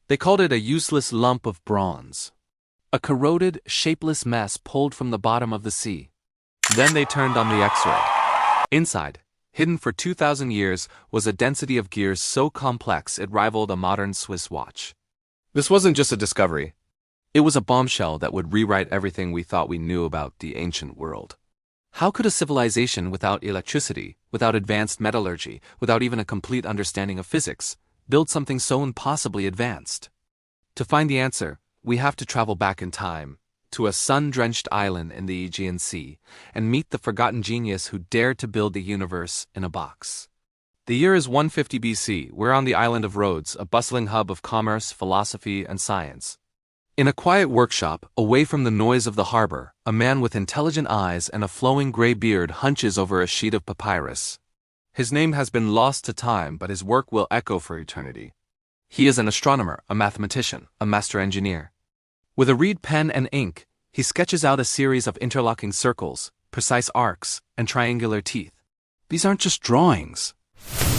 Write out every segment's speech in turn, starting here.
They called it a useless lump of bronze. A corroded, shapeless mess pulled from the bottom of the sea. Then they turned on the X-ray. Inside, hidden for 2,000 years, was a density of gears so complex it rivaled a modern Swiss watch. This wasn't just a discovery. It was a bombshell that would rewrite everything we thought we knew about the ancient world. How could a civilization without electricity, without advanced metallurgy, without even a complete understanding of physics, build something so impossibly advanced? To find the answer, we have to travel back in time, to a sun-drenched island in the Aegean Sea, and meet the forgotten genius who dared to build the universe in a box. The year is 150 BC. We're on the island of Rhodes, a bustling hub of commerce, philosophy, and science. In a quiet workshop, away from the noise of the harbor, a man with intelligent eyes and a flowing gray beard hunches over a sheet of papyrus. His name has been lost to time, but his work will echo for eternity. He is an astronomer, a mathematician, a master engineer. With a reed pen and ink, he sketches out a series of interlocking circles, precise arcs, and triangular teeth. These aren't just drawings.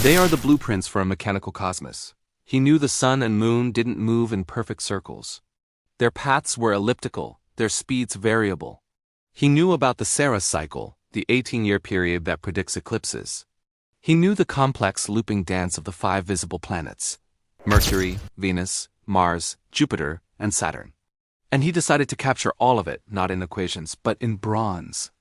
They are the blueprints for a mechanical cosmos. He knew the sun and moon didn't move in perfect circles. Their paths were elliptical, their speeds variable. He knew about the Saros cycle, the 18-year period that predicts eclipses. He knew the complex looping dance of the 5 visible planets: Mercury, Venus, Mars, Jupiter, and Saturn. And he decided to capture all of it, not in equations, but in bronze.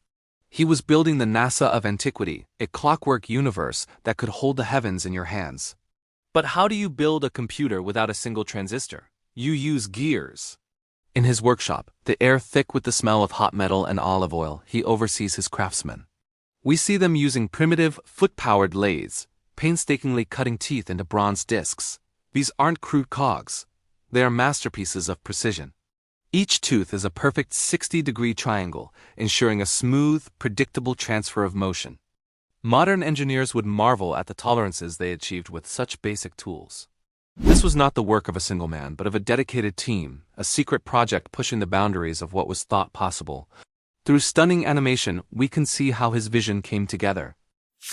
He was building the NASA of antiquity, a clockwork universe that could hold the heavens in your hands. But how do you build a computer without a single transistor? You use gears. In his workshop, the air thick with the smell of hot metal and olive oil, he oversees his craftsmen. We see them using primitive, foot-powered lathes, painstakingly cutting teeth into bronze discs. These aren't crude cogs. They are masterpieces of precision. Each tooth is a perfect 60-degree triangle, ensuring a smooth, predictable transfer of motion. Modern engineers would marvel at the tolerances they achieved with such basic tools. This was not the work of a single man, but of a dedicated team, a secret project pushing the boundaries of what was thought possible. Through stunning animation, we can see how his vision came together.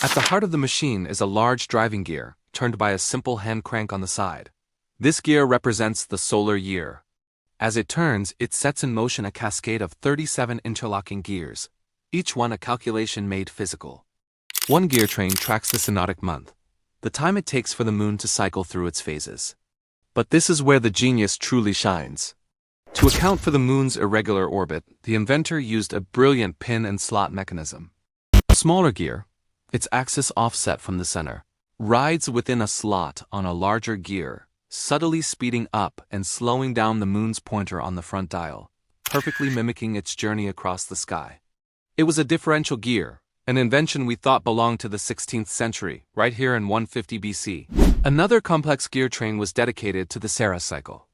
At the heart of the machine is a large driving gear, turned by a simple hand crank on the side. This gear represents the solar year. As it turns, it sets in motion a cascade of 37 interlocking gears, each one a calculation made physical. One gear train tracks the synodic month, the time it takes for the moon to cycle through its phases. But this is where the genius truly shines. To account for the moon's irregular orbit, the inventor used a brilliant pin and slot mechanism. A smaller gear, its axis offset from the center, rides within a slot on a larger gear, subtly speeding up and slowing down the moon's pointer on the front dial, perfectly mimicking its journey across the sky. It was a differential gear, an invention we thought belonged to the 16th century, right here in 150 BC. Another complex gear train was dedicated to the Saros cycle.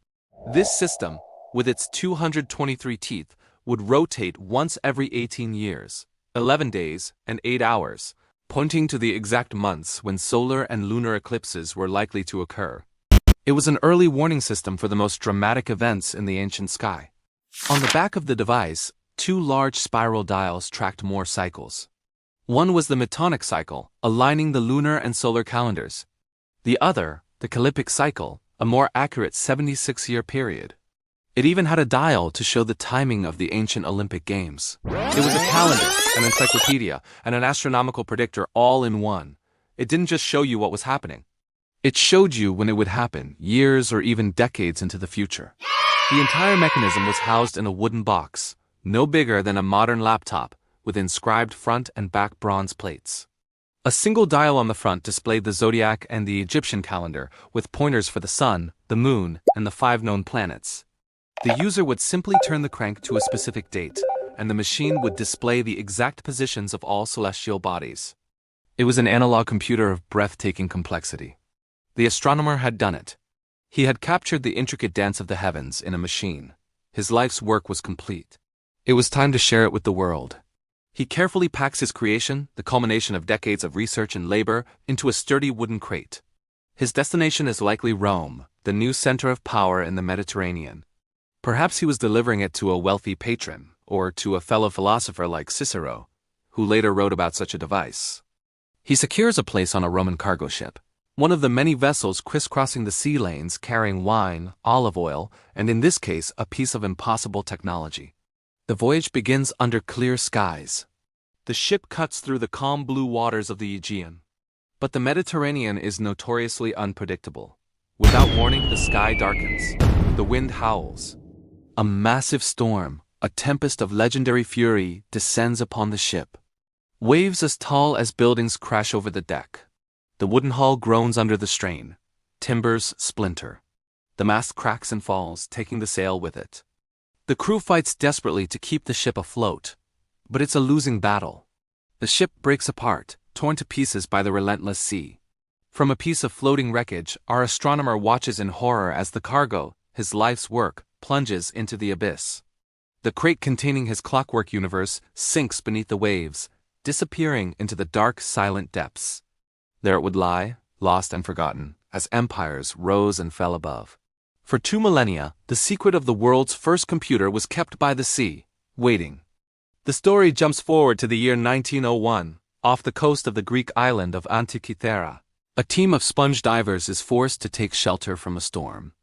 This system, with its 223 teeth, would rotate once every 18 years, 11 days, and 8 hours, pointing to the exact months when solar and lunar eclipses were likely to occur. It was an early warning system for the most dramatic events in the ancient sky. On the back of the device, 2 large spiral dials tracked more cycles. One was the Metonic cycle, aligning the lunar and solar calendars. The other, the Callippic cycle, a more accurate 76-year period. It even had a dial to show the timing of the ancient Olympic Games. It was a calendar, an encyclopedia, and an astronomical predictor all in one. It didn't just show you what was happening. It showed you when it would happen, years or even decades into the future. The entire mechanism was housed in a wooden box, no bigger than a modern laptop, with inscribed front and back bronze plates. A single dial on the front displayed the zodiac and the Egyptian calendar, with pointers for the sun, the moon, and the 5 known planets. The user would simply turn the crank to a specific date, and the machine would display the exact positions of all celestial bodies. It was an analog computer of breathtaking complexity. The astronomer had done it. He had captured the intricate dance of the heavens in a machine. His life's work was complete. It was time to share it with the world. He carefully packs his creation, the culmination of decades of research and labor, into a sturdy wooden crate. His destination is likely Rome, the new center of power in the Mediterranean. Perhaps he was delivering it to a wealthy patron, or to a fellow philosopher like Cicero, who later wrote about such a device. He secures a place on a Roman cargo ship. One of the many vessels crisscrossing the sea lanes carrying wine, olive oil, and in this case a piece of impossible technology. The voyage begins under clear skies. The ship cuts through the calm blue waters of the Aegean. But the Mediterranean is notoriously unpredictable. Without warning, the sky darkens. The wind howls. A massive storm, a tempest of legendary fury, descends upon the ship. Waves as tall as buildings crash over the deck. The wooden hull groans under the strain. Timbers splinter. The mast cracks and falls, taking the sail with it. The crew fights desperately to keep the ship afloat. But it's a losing battle. The ship breaks apart, torn to pieces by the relentless sea. From a piece of floating wreckage, our astronomer watches in horror as the cargo, his life's work, plunges into the abyss. The crate containing his clockwork universe sinks beneath the waves, disappearing into the dark, silent depths. There it would lie, lost and forgotten, as empires rose and fell above. For 2 millennia, the secret of the world's first computer was kept by the sea, waiting. The story jumps forward to the year 1901, off the coast of the Greek island of Antikythera. A team of sponge divers is forced to take shelter from a storm.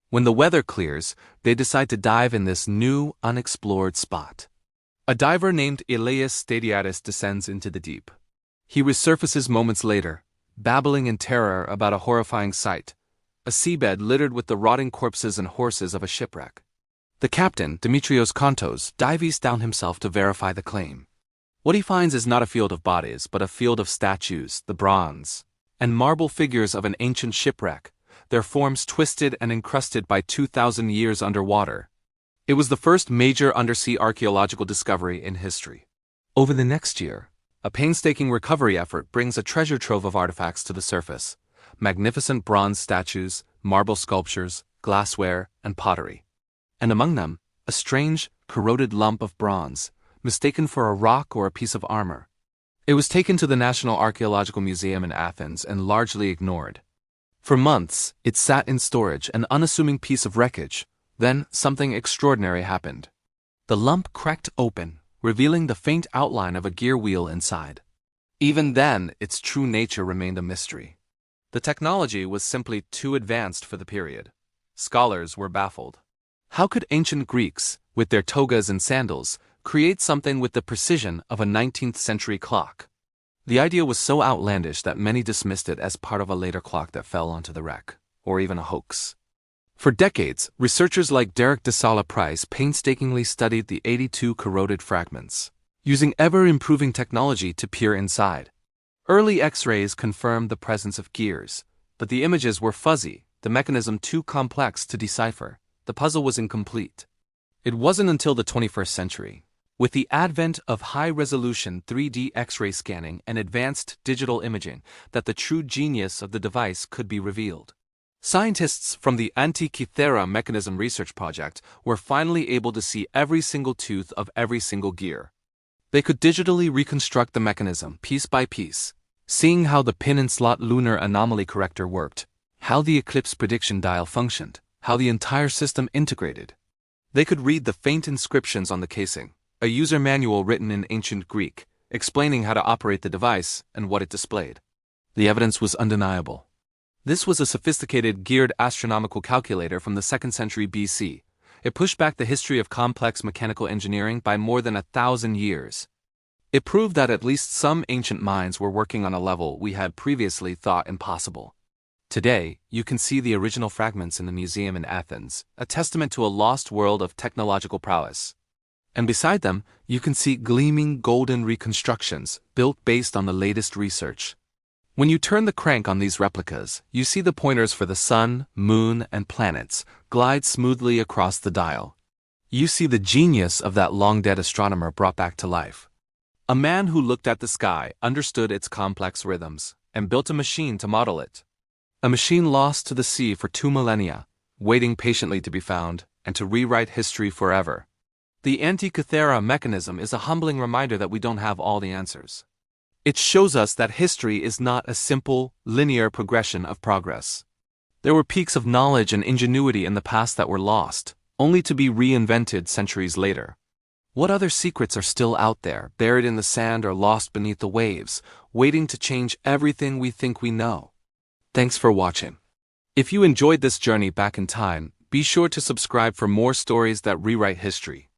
When the weather clears, they decide to dive in this new, unexplored spot. A diver named Elias Stadiatis descends into the deep. He resurfaces moments later, babbling in terror about a horrifying sight, a seabed littered with the rotting corpses and horses of a shipwreck. The captain, Dimitrios Kontos, dives down himself to verify the claim. What he finds is not a field of bodies, but a field of statues, the bronze and marble figures of an ancient shipwreck, their forms twisted and encrusted by 2,000 years underwater. It was the first major undersea archaeological discovery in history. Over the next year, a painstaking recovery effort brings a treasure trove of artifacts to the surface: magnificent bronze statues, marble sculptures, glassware, and pottery. And among them, a strange, corroded lump of bronze, mistaken for a rock or a piece of armor. It was taken to the National Archaeological Museum in Athens and largely ignored. For months, it sat in storage, an unassuming piece of wreckage. Then, something extraordinary happened. The lump cracked open, revealing the faint outline of a gear wheel inside. Even then, its true nature remained a mystery. The technology was simply too advanced for the period. Scholars were baffled. How could ancient Greeks, with their togas and sandals, create something with the precision of a 19th century clock? The idea was so outlandish that many dismissed it as part of a later clock that fell onto the wreck, or even a hoax. For decades, researchers like Derek de Sala Price painstakingly studied the 82 corroded fragments, using ever-improving technology to peer inside. Early X-rays confirmed the presence of gears, but the images were fuzzy, the mechanism too complex to decipher. The puzzle was incomplete. It wasn't until the 21st century, with the advent of high-resolution 3D X-ray scanning and advanced digital imaging, that the true genius of the device could be revealed. Scientists from the Antikythera Mechanism research project were finally able to see every single tooth of every single gear. They could digitally reconstruct the mechanism piece by piece, seeing how the pin and slot lunar anomaly corrector worked, how the eclipse prediction dial functioned, how the entire system integrated. They could read the faint inscriptions on the casing, a user manual written in ancient Greek, explaining how to operate the device and what it displayed. The evidence was undeniable. This was a sophisticated geared astronomical calculator from the 2nd century BC. It pushed back the history of complex mechanical engineering by more than 1,000 years. It proved that at least some ancient minds were working on a level we had previously thought impossible. Today, you can see the original fragments in the museum in Athens, a testament to a lost world of technological prowess. And beside them, you can see gleaming golden reconstructions built based on the latest research. When you turn the crank on these replicas, you see the pointers for the sun, moon, and planets glide smoothly across the dial. You see the genius of that long-dead astronomer brought back to life. A man who looked at the sky, understood its complex rhythms, and built a machine to model it. A machine lost to the sea for 2 millennia, waiting patiently to be found, and to rewrite history forever. The Antikythera Mechanism is a humbling reminder that we don't have all the answers. It shows us that history is not a simple, linear progression of progress. There were peaks of knowledge and ingenuity in the past that were lost, only to be reinvented centuries later. What other secrets are still out there, buried in the sand or lost beneath the waves, waiting to change everything we think we know? Thanks for watching. If you enjoyed this journey back in time, be sure to subscribe for more stories that rewrite history.